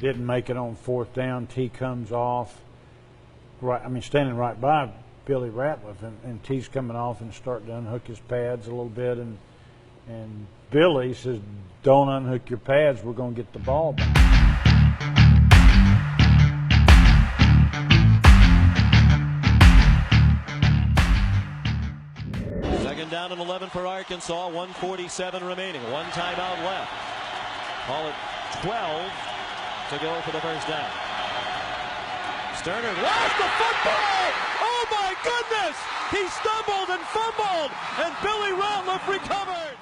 didn't make it on fourth down. T comes off, standing right by Billy Ratliff, and T's coming off and starting to unhook his pads a little bit, and Billy says, "Don't unhook your pads. We're going to get the ball back." Second down and 11 for Arkansas. 1:47 remaining. One timeout left. Call it 12 to go for the first down. Sterner lost the football! Oh my goodness! He stumbled and fumbled, and Billy Ratliff recovered!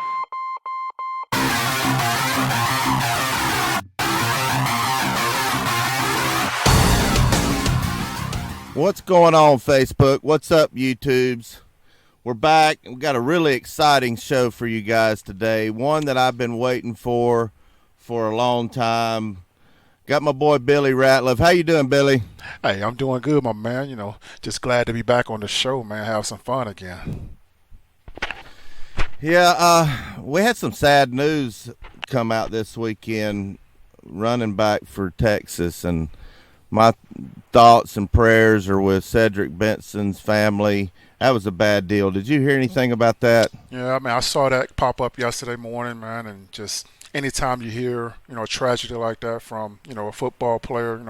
What's going on, Facebook? What's up, YouTubes? We're back. We've got a really exciting show for you guys today. One that I've been waiting for a long time. Got my boy Billy Ratliff. How you doing, Billy? Hey, I'm doing good, my man. Just glad to be back on the show, man. Have some fun again. Yeah, we had some sad news come out this weekend. Running back for Texas, and my thoughts and prayers are with Cedric Benson's family. That was a bad deal. Did you hear anything about that? Yeah, I saw that pop up yesterday morning, man, and just anytime you hear, a tragedy like that from, a football player,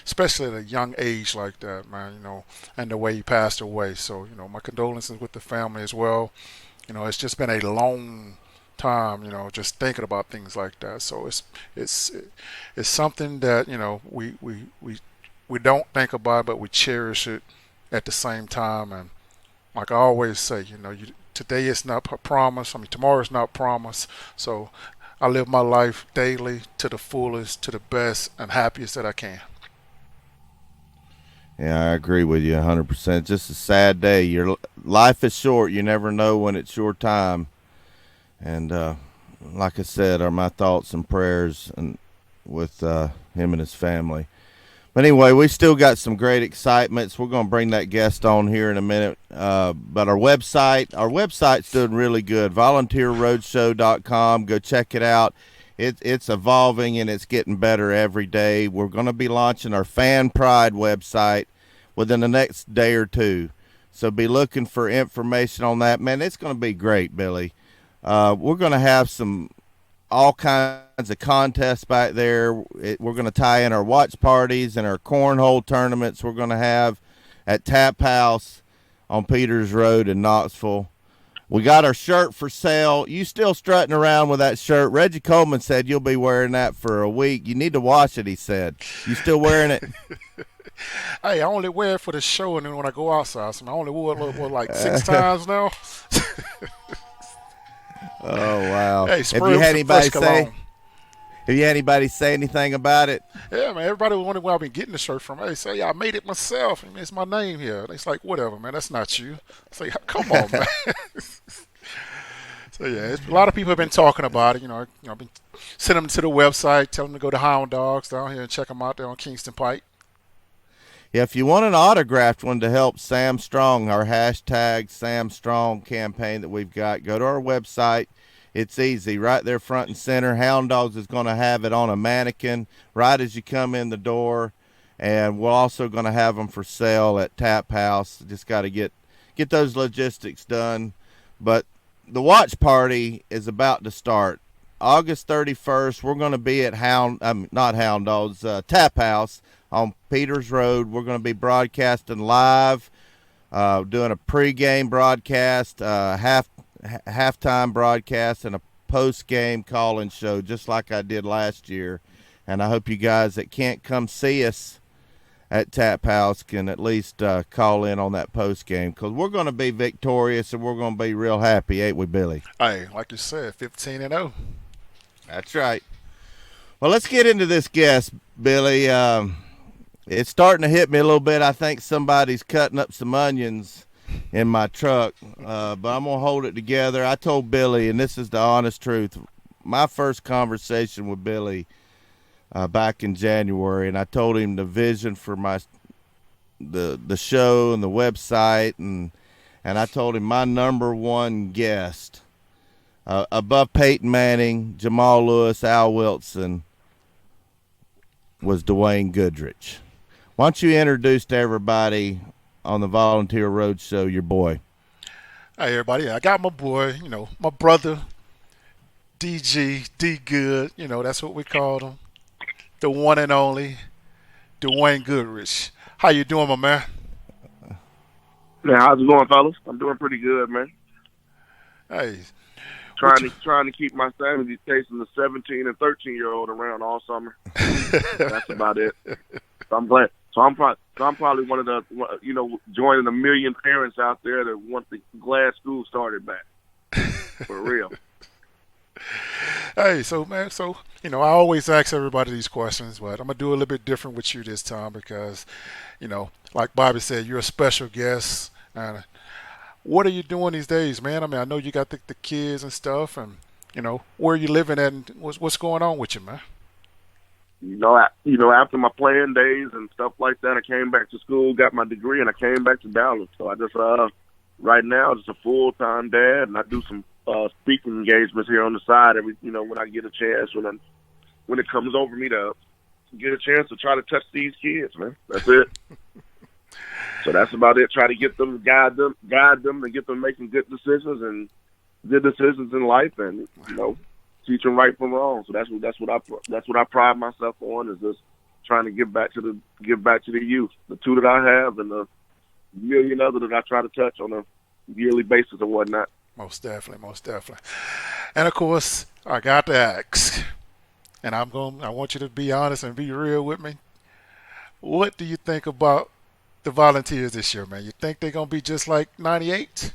especially at a young age like that, man, and the way he passed away. So, my condolences with the family as well. It's just been a long time, just thinking about things like that. So it's something that, we don't think about, but we cherish it at the same time. And like I always say, today is not promised. Tomorrow is not promised. So I live my life daily to the fullest, to the best, and happiest that I can. Yeah, I agree with you 100%. Just a sad day. Your life is short. You never know when it's your time. And like I said, are my thoughts and prayers and with him and his family. But anyway, we still got some great excitements. We're going to bring that guest on here in a minute. But our website's doing really good. VolunteerRoadshow.com. Go check it out. It's evolving and it's getting better every day. We're going to be launching our Fan Pride website within the next day or two. So be looking for information on that. Man, it's going to be great, Billy. We're going to have all kinds of contests back there. We're going to tie in our watch parties and our cornhole tournaments we're going to have at Tap House on Peters Road in Knoxville. We got our shirt for sale. You still strutting around with that shirt. Reggie Coleman said you'll be wearing that for a week. You need to wash it, he said. You still wearing it? Hey, I only wear it for the show, and then when I go outside, I only wore it like 6 times now. Oh, wow. Hey, Have you had anybody say anything about it? Yeah, man, everybody was wondering where I've been getting the shirt from. Hey, say, yeah, I made it myself. It's my name here. It's like, whatever, man, that's not you. I say, come on, man. So, yeah, a lot of people have been talking about it. I've been sending them to the website, telling them to go to Hound Dogs down here and check them out there on Kingston Pike. Yeah, if you want an autographed one to help Sam Strong, our hashtag Sam Strong campaign that we've got, go to our website. It's easy, right there front and center. Hound Dogs is going to have it on a mannequin right as you come in the door, and we're also going to have them for sale at Tap House. Just got to get those logistics done. But the watch party is about to start. August 31st, we're going to be at Tap House on Peters Road. We're going to be broadcasting live, doing a pregame broadcast, halftime broadcast, and a post-game call-in show, just like I did last year. And I hope you guys that can't come see us at Tap House can at least call in on that post-game, because we're going to be victorious and we're going to be real happy, ain't we, Billy? Hey, like you said, 15-0. That's right. Well, let's get into this guest, Billy. It's starting to hit me a little bit. I think somebody's cutting up some onions in my truck, but I'm going to hold it together. I told Billy, and this is the honest truth, my first conversation with Billy back in January, and I told him the vision for the show and the website, and I told him my number one guest, above Peyton Manning, Jamal Lewis, Al Wilson, was Dwayne Goodrich. Why don't you introduce to everybody on the Volunteer Roadshow your boy? Hey, everybody. I got my boy, my brother, DG, D Good. That's what we called him. The one and only Dwayne Goodrich. How you doing, my man? Man, how's it going, fellas? I'm doing pretty good, man. Hey. Trying to keep my sanity chasing the 17 and 13-year-old around all summer. That's about it. So I'm glad. So I'm probably one of the, joining a million parents out there that want the glad school started back. For real. Hey, so man, I always ask everybody these questions, but I'm gonna do a little bit different with you this time because, like Bobby said, you're a special guest. And what are you doing these days, man? I mean, I know you got the kids and stuff, and where are you living at, and what's going on with you, man? After my playing days and stuff like that, I came back to school, got my degree, and I came back to Dallas. So I just right now just a full-time dad, and I do some speaking engagements here on the side every when I get a chance, when it comes over me to get a chance to try to touch these kids, man. That's it. So that's about it. Try to get them, guide them, and get them making good decisions in life, and teach them right from wrong. So that's what I pride myself on, is just trying to give back to the youth, the two that I have, and the million other that I try to touch on a yearly basis or whatnot. Most definitely. And of course, I got to ask, and I want you to be honest and be real with me. What do you think about the Volunteers this year, man? You think they're gonna be just like '98?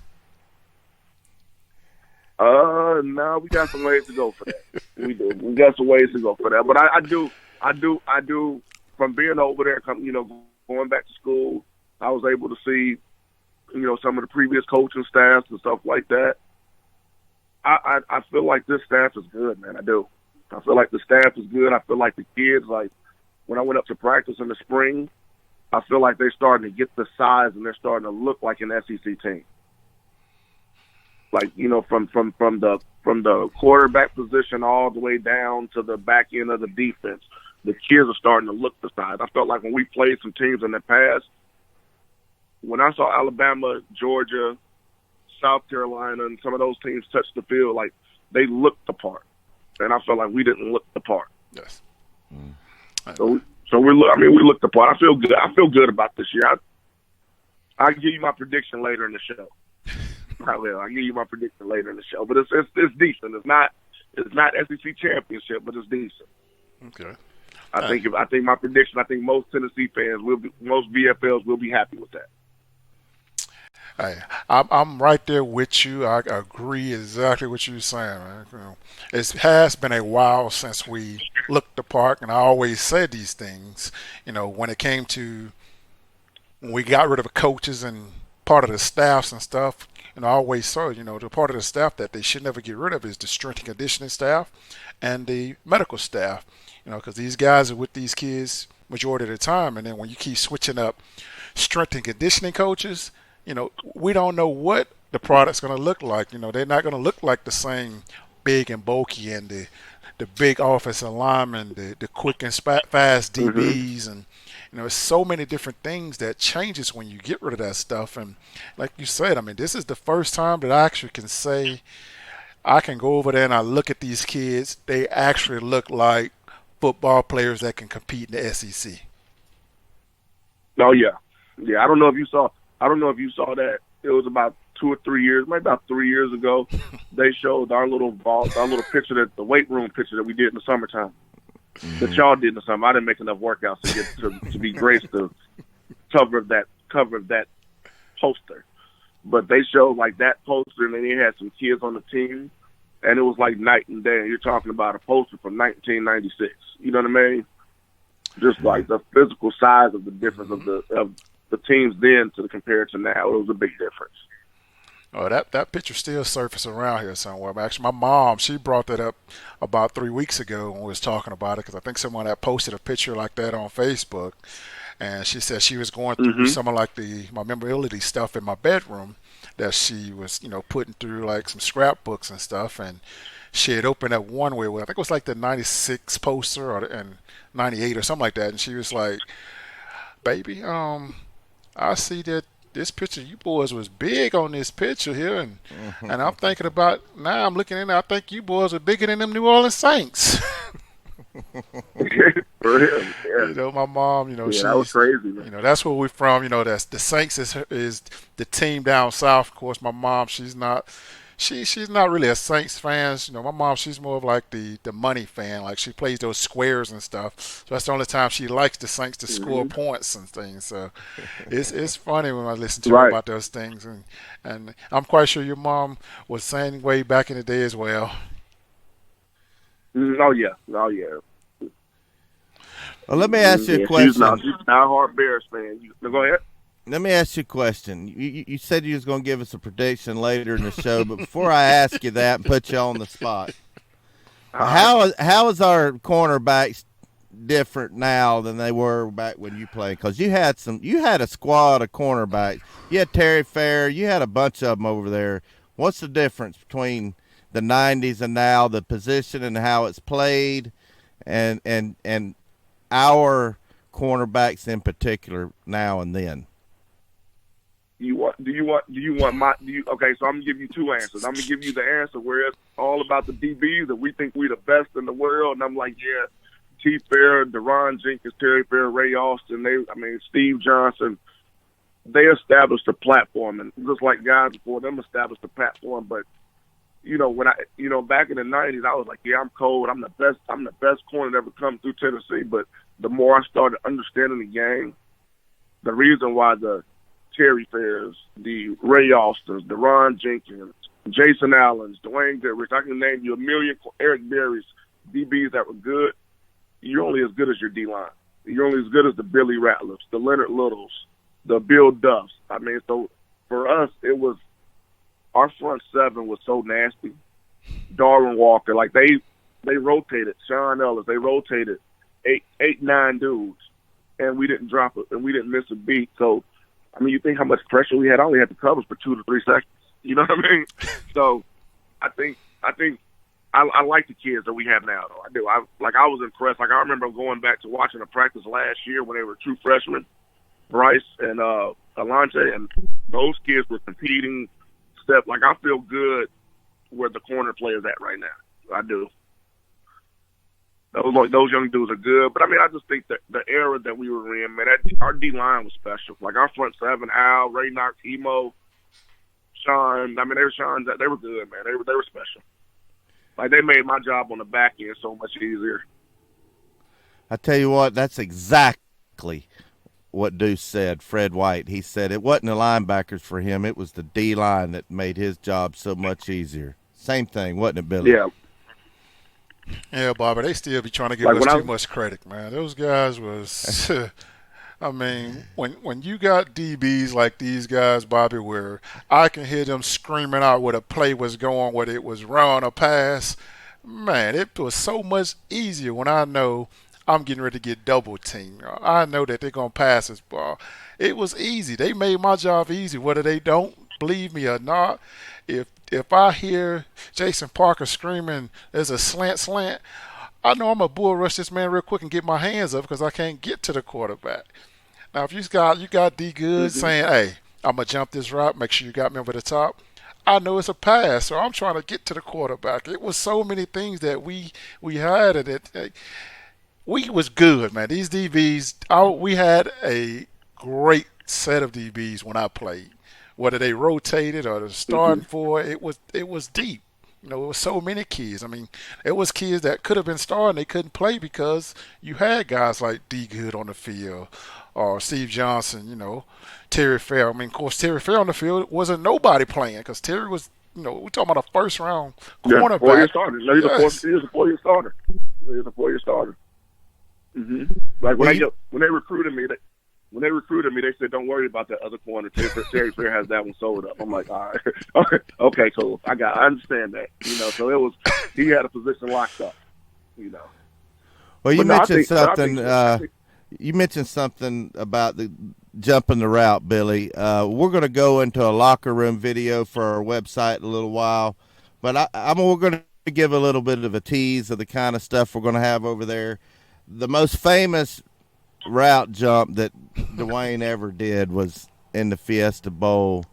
No, we got some ways to go for that. We do. We got some ways to go for that. But I do. From being over there, going back to school, I was able to see, some of the previous coaching staffs and stuff like that. I feel like this staff is good, man. I do. I feel like the staff is good. I feel like the kids, like when I went up to practice in the spring, I feel like they're starting to get the size and they're starting to look like an SEC team. Like, from the quarterback position all the way down to the back end of the defense, the kids are starting to look the size. I felt like when we played some teams in the past, when I saw Alabama, Georgia, South Carolina, and some of those teams touch the field, like they looked the part, and I felt like we didn't look the part. Yes. So we looked the part. I feel good. I feel good about this year. I'll give you my prediction later in the show. I will. I'll give you my prediction later in the show. But it's decent. It's not SEC championship, but it's decent. Okay. I think my prediction. I think most Tennessee fans most VFLs will be happy with that. Hey, I'm right there with you. I agree exactly what you're saying, man. It has been a while since we looked the part, and I always said these things. When it came to when we got rid of the coaches and part of the staffs and stuff, I always saw, the part of the staff that they should never get rid of is the strength and conditioning staff and the medical staff. Because these guys are with these kids majority of the time, and then when you keep switching up strength and conditioning coaches, we don't know what the product's going to look like. They're not going to look like the same big and bulky and the big offensive linemen, the quick and fast DBs, and it's so many different things that changes when you get rid of that stuff. And like you said, this is the first time that I actually can say I can go over there and I look at these kids. They actually look like football players that can compete in the SEC. Oh yeah. I don't know if you saw that. It was about 2 or 3 years, maybe about 3 years ago. They showed our little picture, the weight room picture that we did in the summertime. That y'all did in the summer. I didn't make enough workouts to get to be graced to cover that poster. But they showed like that poster, and then they had some kids on the team, and it was like night and day. You're talking about a poster from 1996. You know what I mean? Just like the physical size of the difference of the teams then compared to now, it was a big difference. Oh, that picture still surfaces around here somewhere. Actually, my mom, she brought that up about 3 weeks ago when we was talking about it, because I think someone had posted a picture like that on Facebook, and she said she was going through some of like my memorability stuff in my bedroom that she was, putting through like some scrapbooks and stuff, and she had opened up one way with, I think it was like the 96 poster and 98 or something like that. And she was like, baby, I see that this picture you boys was big on this picture here, and I'm thinking about now. I'm looking in there. I think you boys are bigger than them New Orleans Saints. For real, yeah. You know, my mom. You know, Yeah, that was crazy, man. You know, that's where we're from. You know, that's the Saints is the team down south. Of course, my mom. She's not. She's not really a Saints fan. You know, my mom, she's more of like the money fan. Like she plays those squares and stuff. So that's the only time she likes the Saints to score points and things. So it's funny when I listen to her about those things. And I'm quite sure your mom was the same way back in the day as well. Oh yeah. Well, let me ask you a question. She's not a hard Bears fan. Go ahead. Let me ask you a question. You said you was going to give us a prediction later in the show, but before I ask you that and put you on the spot, how is our cornerbacks different now than they were back when you played? Because you had a squad of cornerbacks. You had Terry Fair. You had a bunch of them over there. What's the difference between the 90s and now, the position and how it's played, and our cornerbacks in particular now and then? Okay, so I'm gonna give you two answers. I'm gonna give you the answer where it's all about the DBs that we think we the best in the world, and I'm like, yeah, T. Fair, Deron Jenkins, Terry Fair, Ray Austin, Steve Johnson, they established a platform, and just like guys before them established a platform. But back in the '90s, I was like, yeah, I'm cold. I'm the best corner that ever come through Tennessee. But the more I started understanding the game, the reason why the Terry Fairs, the Ray Austins, Deron Jenkins, Jason Allens, Dwayne Goodrich, I can name you a million Eric Berry's DBs that were good. You're only as good as your D-line. You're only as good as the Billy Ratliffs, the Leonard Littles, the Bill Duffs. I mean, so for us, it was our front seven was so nasty. Darwin Walker, like they rotated. Sean Ellis, they rotated eight, 9 dudes, and we didn't drop it, and we didn't miss a beat. So, I mean, you think how much pressure we had? I only had to cover for 2 to 3 seconds. You know what I mean? So, I think I like the kids that we have now, though. I do. I was impressed. Like, I remember going back to watching a practice last year when they were true freshmen, Bryce and Alante, and those kids were competing. Like, I feel good where the corner players at right now. I do. Those young dudes are good. But, I mean, I just think that the era that we were in, man, our D-line was special. Like, our front seven, Al, Ray Knox, Emo, Sean. I mean, they were good, man. They were special. Like, they made my job on the back end so much easier. I tell you what, that's exactly what Deuce said, Fred White. He said it wasn't the linebackers for him. It was the D-line that made his job so much easier. Same thing, wasn't it, Billy? Yeah. Yeah, Bobby, they still be trying to give us too much credit, man. Those guys was I mean, when you got DBs like these guys, Bobby, where I can hear them screaming out where the play was going, whether it was run or pass, man, it was so much easier when I know I'm getting ready to get double teamed. I know that they're going to pass this ball. It was easy. They made my job easy, whether they don't believe me or not. If I hear Jason Parker screaming, there's a slant, I know I'm going to bull rush this man real quick and get my hands up because I can't get to the quarterback. Now, if you got D. Good saying, hey, I'm going to jump this route, make sure you got me over the top, I know it's a pass, so I'm trying to get to the quarterback. It was so many things that we had, and we was good, man. These DBs, we had a great set of DBs when I played. Whether they rotated or the starting for, it was deep. You know, it was so many kids. I mean, it was kids that could have been starting, they couldn't play because you had guys like D. Good on the field or Steve Johnson, you know, Terry Fair. I mean, of course, Terry Fair on the field wasn't nobody playing because Terry was, you know, we're talking about a first-round cornerback. Yeah, 4-year starter. No, he was a 4-year starter. He was a 4-year starter. Like when they recruited me, they said, "Don't worry about that other corner. Terry Fair has that one sold up." I'm like, all right, okay, cool. I understand that. You know, so he had a position locked up. You know. Well, you mentioned something. You mentioned something about the jumping the route, Billy. We're going to go into a locker room video for our website in a little while, but we're going to to give a little bit of a tease of the kind of stuff we're going to have over there. The most famous route jump that Dwayne ever did was in the Fiesta Bowl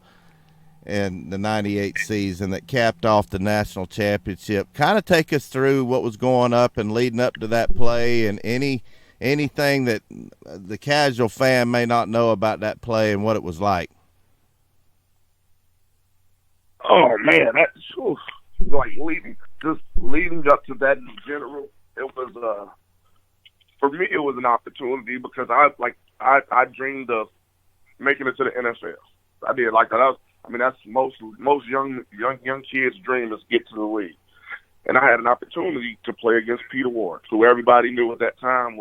in the 98 season that capped off the national championship. Kind of take us through what was going up and leading up to that play and anything that the casual fan may not know about that play and what it was like. Oh man, that's like leading up to that in general. It was for me, it was an opportunity because I dreamed of making it to the NFL. I did like that. That's most young kids' dream is get to the league, and I had an opportunity to play against Peter Ward, who everybody knew at that time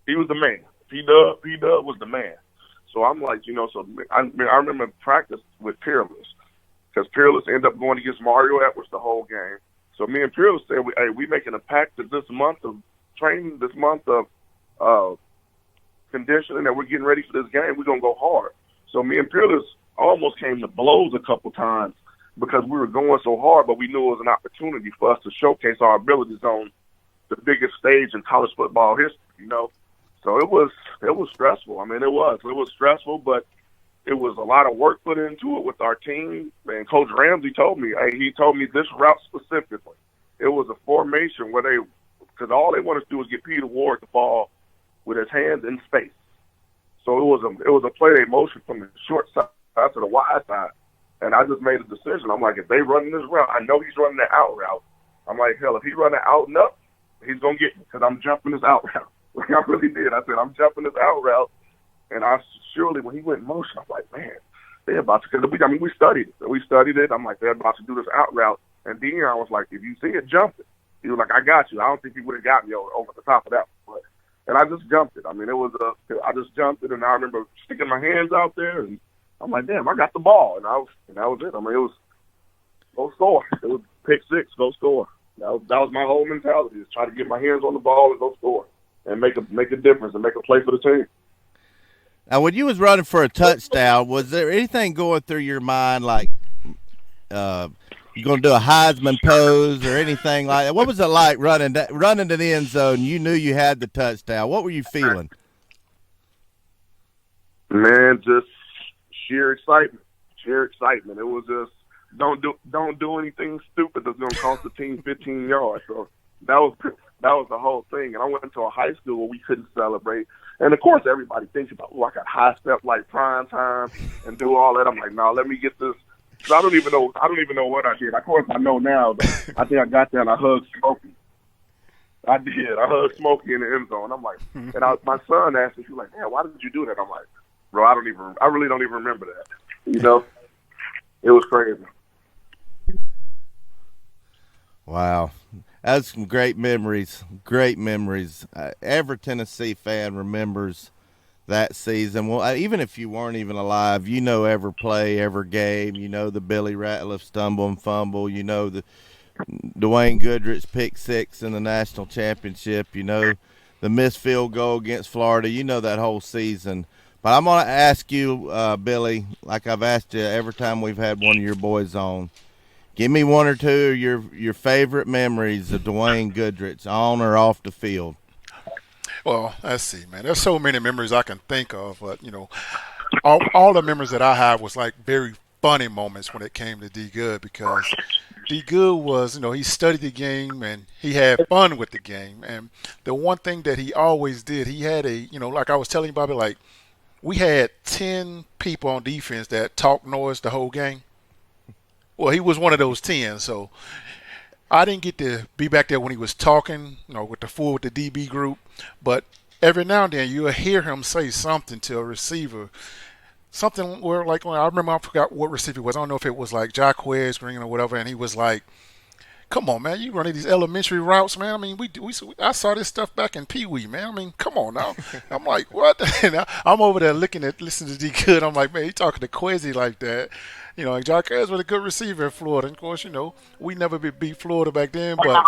he was the man. P-Dub was the man. So I'm like, so I remember practice with Peerless. Because Peerless ended up going against Mario Edwards the whole game. So me and Peerless said, we making a pact that this month of training, this month of conditioning, that we're getting ready for this game, we're going to go hard. So me and Peerless almost came to blows a couple times because we were going so hard, but we knew it was an opportunity for us to showcase our abilities on the biggest stage in college football history, So it was stressful. It was stressful, but it was a lot of work put into it with our team. And Coach Ramsey told me, he told me this route specifically. It was a formation where because all they wanted to do was get Peter Ward the ball with his hands in space. So it was a play they motion from the short side to the wide side. And I just made a decision. I'm like, if they running this route, I know he's running the out route. I'm like, hell, if he running out and up, he's going to get me because I'm jumping this out route. Like I really did. I said, I'm jumping this out route. And surely when he went in motion, I'm like, man, they're about to, we studied it. We studied it. I'm like, they're about to do this out route. And Deion was like, if you see it, jump it. He was like, I got you. I don't think he would have got me over the top of that one. And I just jumped it. I just jumped it, and I remember sticking my hands out there, and I'm like, damn, I got the ball. And that was it. It was go score. It was pick six, go score. That was my whole mentality, is try to get my hands on the ball and go score and make a difference and make a play for the team. Now, when you was running for a touchdown, was there anything going through your mind like you going to do a Heisman pose or anything like that? What was it like running to the end zone? You knew you had the touchdown. What were you feeling? Man, just sheer excitement. It was just don't do anything stupid that's going to cost the team 15 yards. So that was the whole thing. And I went to a high school where we couldn't celebrate. And of course, everybody thinks about, I got high step like prime time and do all that. I'm like, no, let me get this. So I don't even know what I did. Of course, I know now. But I think I got there and I hugged Smokey. I did. I hugged Smokey in the end zone. I'm like, and my son asked me, he was like, man, why did you do that? I'm like, bro, I really don't even remember that. It was crazy. Wow. That's some great memories. Great memories. Every Tennessee fan remembers that season. Well, even if you weren't even alive, every play, every game. The Billy Ratliff stumble and fumble. The Dwayne Goodrich pick six in the national championship. The missed field goal against Florida. That whole season. But I'm going to ask you, Billy, like I've asked you every time we've had one of your boys on, give me one or two of your favorite memories of Dwayne Goodrich, on or off the field. Well, let's see, man. There's so many memories I can think of, but all the memories that I have was like very funny moments when it came to D Good, because D Good was, he studied the game and he had fun with the game. And the one thing that he always did, he had like I was telling you, Bobby, like we had 10 people on defense that talked noise the whole game. Well, he was one of those 10, so I didn't get to be back there when he was talking, with the DB group. But every now and then you'll hear him say something to a receiver, something where, like, I forgot what receiver it was. I don't know if it was like Jacquez Green or whatever, and he was like, "Come on, man, you running these elementary routes, man. I saw this stuff back in Pee Wee, man. Come on now." I'm like, what? And I'm over there listening to D Good. I'm like, man, he talking to Quizzy like that. Like Jacquez was a good receiver in Florida. And of course, we never beat Florida back then, but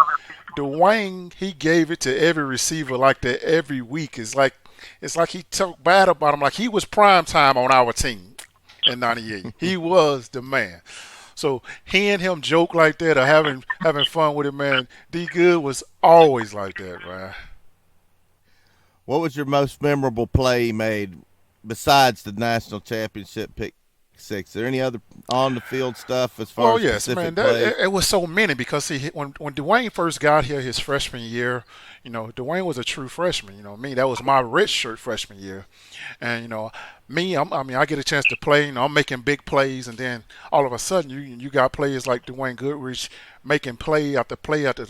Dwayne, he gave it to every receiver like that every week. It's like he talked bad about him, like he was prime time on our team in '98. He was the man. So hearing him joke like that or having fun with it, man, D Good was always like that, man. What was your most memorable play he made besides the national championship pick six? Is there any other on the field stuff as far Well, as yes, man. specific plays? It was so many because see, when Dwayne first got here his freshman year, Dwayne was a true freshman. Me, that was my red shirt freshman year, and me, I get a chance to play. I'm making big plays, and then all of a sudden you got players like Dwayne Goodrich making play after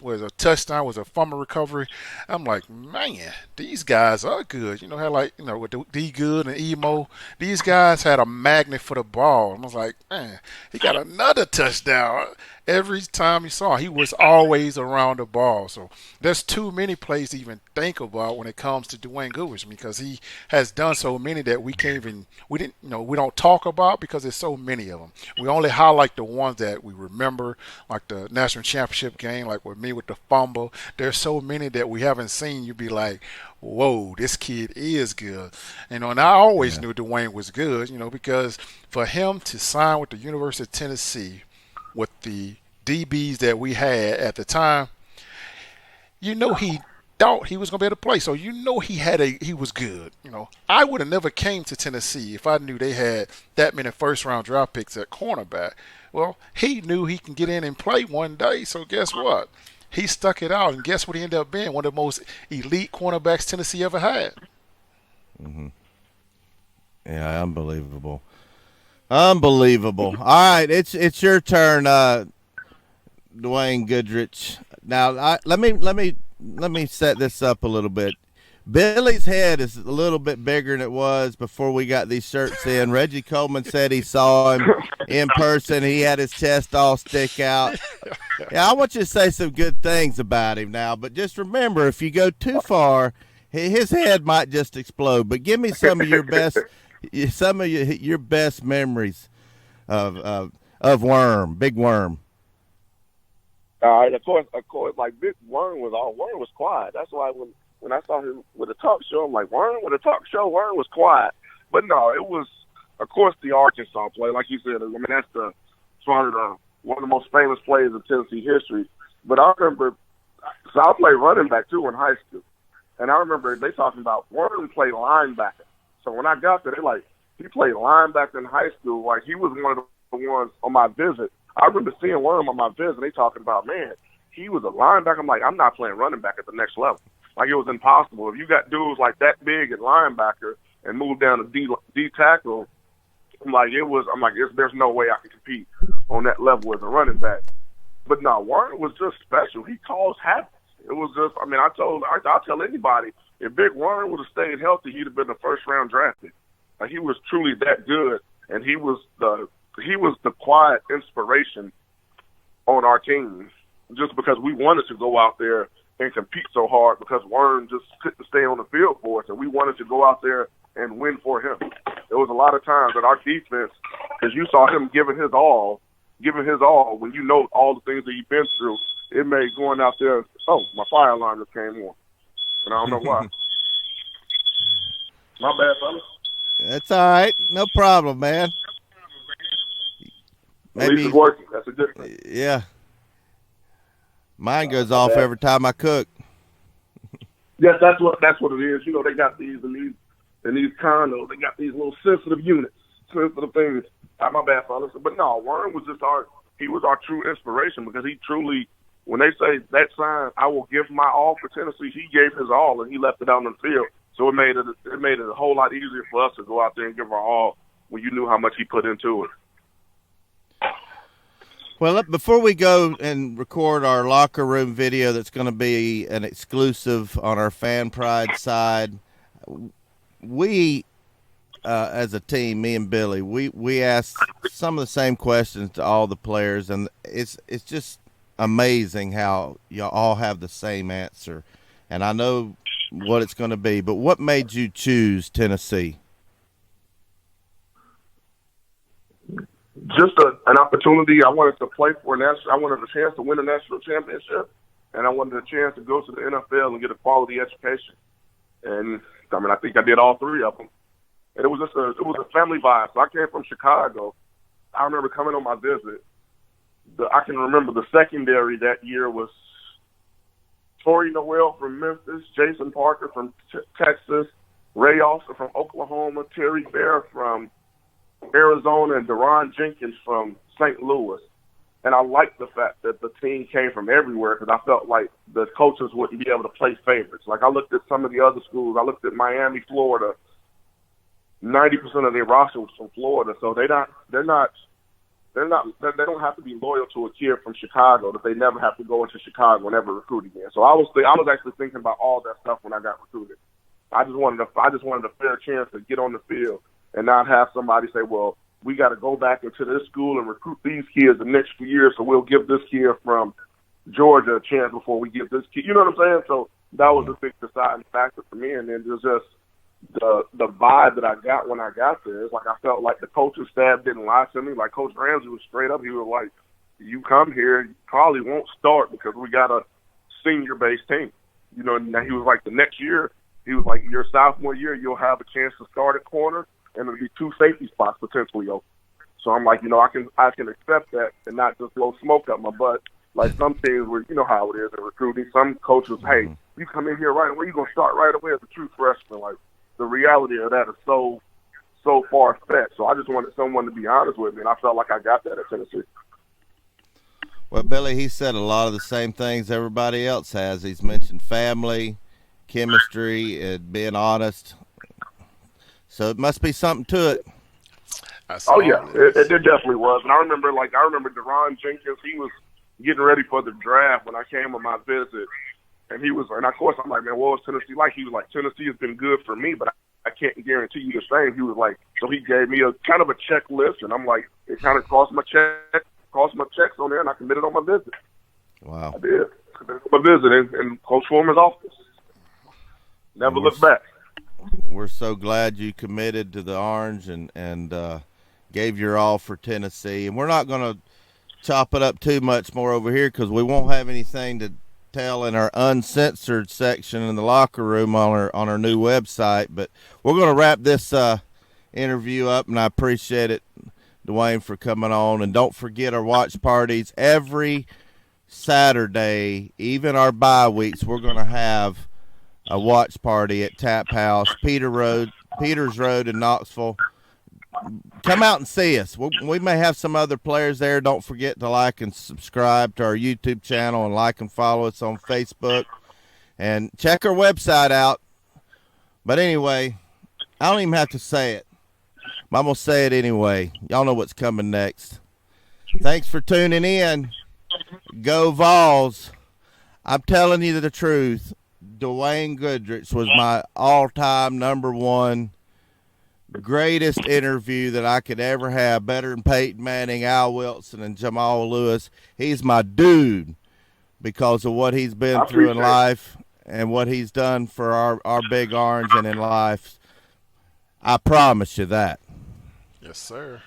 was a touchdown, was a fumble recovery. I'm like, man, these guys are good. Had with D Good and Emo, these guys had a magnet for the ball. I was like, man, he got another touchdown. Every time you saw him, he was always around the ball. So there's too many plays to even think about when it comes to Dwayne Goodrich because he has done so many that we don't talk about because there's so many of them. We only highlight the ones that we remember, like the national championship game, like with me with the fumble. There's so many that we haven't seen. You'd be like, whoa, this kid is good. And I always knew Dwayne was good, because for him to sign with the University of Tennessee with the DBs that we had at the time, he thought he was going to be able to play. So he was good. I would have never came to Tennessee if I knew they had that many first-round draft picks at cornerback. Well, he knew he can get in and play one day, so guess what? He stuck it out, and guess what he ended up being? One of the most elite cornerbacks Tennessee ever had. Mm-hmm. Yeah, unbelievable. Unbelievable. All right, it's your turn, Dwayne Goodrich. Now, let me set this up a little bit. Billy's head is a little bit bigger than it was before we got these shirts in. Reggie Coleman said he saw him in person. He had his chest all stick out. Yeah, I want you to say some good things about him now, but just remember, if you go too far, his head might just explode. But give me some of your best memories of Big Worm. All right, of course, like Big Worm was quiet. That's why when I saw him with a talk show, I'm like, Worm with a talk show, Worm was quiet. But no, it was, of course, the Arkansas play. Like you said, that's one of the most famous plays in Tennessee history. But I remember, so I played running back too in high school, and I remember they talking about Worm played linebacker. So when I got there, they like, he played linebacker in high school. Like he was one of the ones on my visit. I remember seeing Worm on my visit, and they talking about, man, he was a linebacker. I'm like, I'm not playing running back at the next level. Like, it was impossible. If you got dudes like that big at linebacker and move down to D tackle, there's no way I can compete on that level as a running back. But no, Warren was just special. He caused havoc. It was just, I'll tell anybody, if Big Warren would have stayed healthy, he'd have been the first-round draft pick. Like, he was truly that good, and he was the quiet inspiration on our team just because we wanted to go out there and compete so hard because Warren just couldn't stay on the field for us, and we wanted to go out there and win for him. There was a lot of times that our defense, because you saw him giving his all, when you know all the things that he's been through, it made going out there, my fire alarm just came on, and I don't know why. My bad, fellas. That's all right. No problem, man. At least it's working. That's a good thing. Yeah. Mine goes off every time I cook. Yes, that's what it is. They got these in these condos. They got these little sensitive units, sensitive things. My bad, fellas. But no, Warren was he was our true inspiration because he truly, when they say that sign, I will give my all for Tennessee, he gave his all and he left it out on the field. So it made it a whole lot easier for us to go out there and give our all when you knew how much he put into it. Well, before we go and record our locker room video that's going to be an exclusive on our Fan Pride side, we, as a team, me and Billy, we asked some of the same questions to all the players, and it's just amazing how you all have the same answer. And I know what it's going to be, but what made you choose Tennessee? Just an opportunity. I wanted to play for I wanted a chance to win a national championship, and I wanted a chance to go to the NFL and get a quality education. And I think I did all three of them. And it was a family vibe. So I came from Chicago. I remember coming on my visit, I can remember the secondary that year was Torrey Noel from Memphis, Jason Parker from Texas, Ray Austin from Oklahoma, Terry Bear from Arizona, and Deron Jenkins from St. Louis. And I liked the fact that the team came from everywhere because I felt like the coaches wouldn't be able to play favorites. Like I looked at some of the other schools. I looked at Miami, Florida. 90% of their roster was from Florida, so they don't have to be loyal to a kid from Chicago that they never have to go into Chicago and ever recruit again. So I was actually thinking about all that stuff when I got recruited. I just wanted a fair chance to get on the field and not have somebody say, well, we got to go back into this school and recruit these kids the next few years, so we'll give this kid from Georgia a chance before we give this kid. You know what I'm saying? So that was a big deciding factor for me. And then there's just the vibe that I got when I got there. It's like I felt like the coaching staff didn't lie to me. Like Coach Ramsey was straight up. He was like, you come here, you probably won't start because we got a senior-based team. You know, and he was like, the next year, he was like, your sophomore year, you'll have a chance to start at corner, and there'll be 2 safety spots potentially open. So I'm like, you know, I can accept that and not just blow smoke up my butt. Like some teams where, you know how it is in recruiting. Some coaches, hey, you come in here right away, you're going to start right away as a true freshman. Like, the reality of that is so far-fetched. So I just wanted someone to be honest with me, and I felt like I got that at Tennessee. Well, Billy, he said a lot of the same things everybody else has. He's mentioned family, chemistry, and being honest. So it must be something to it. Oh, yeah, it definitely was. And I remember Deron Jenkins, he was getting ready for the draft when I came on my visit. And he was, and of course, I'm like, man, what was Tennessee like? He was like, Tennessee has been good for me, but I can't guarantee you the same. He was like, so he gave me a kind of a checklist, and I'm like, it kind of cost my checks on there, and I committed on my visit. Wow. I did. Committed on my visit in Coach Foreman's office. Never looked back. We're so glad you committed to the Orange and gave your all for Tennessee. And we're not going to chop it up too much more over here because we won't have anything to tell in our uncensored section in the locker room on our new website. But we're going to wrap this interview up, and I appreciate it, Dwayne, for coming on. And don't forget our watch parties every Saturday, even our bye weeks. We're going to have a watch party at Tap House, Peters Road in Knoxville. Come out and see us. We may have some other players there. Don't forget to like and subscribe to our YouTube channel and like and follow us on Facebook. And check our website out. But anyway, I don't even have to say it. I'm going to say it anyway. Y'all know what's coming next. Thanks for tuning in. Go Vols. I'm telling you the truth. Dwayne Goodrich was my all-time #1 greatest interview that I could ever have, better than Peyton Manning, Al Wilson, and Jamal Lewis. He's my dude because of what he's been through in life and what he's done for our Big Orange and in life. I promise you that. Yes, sir.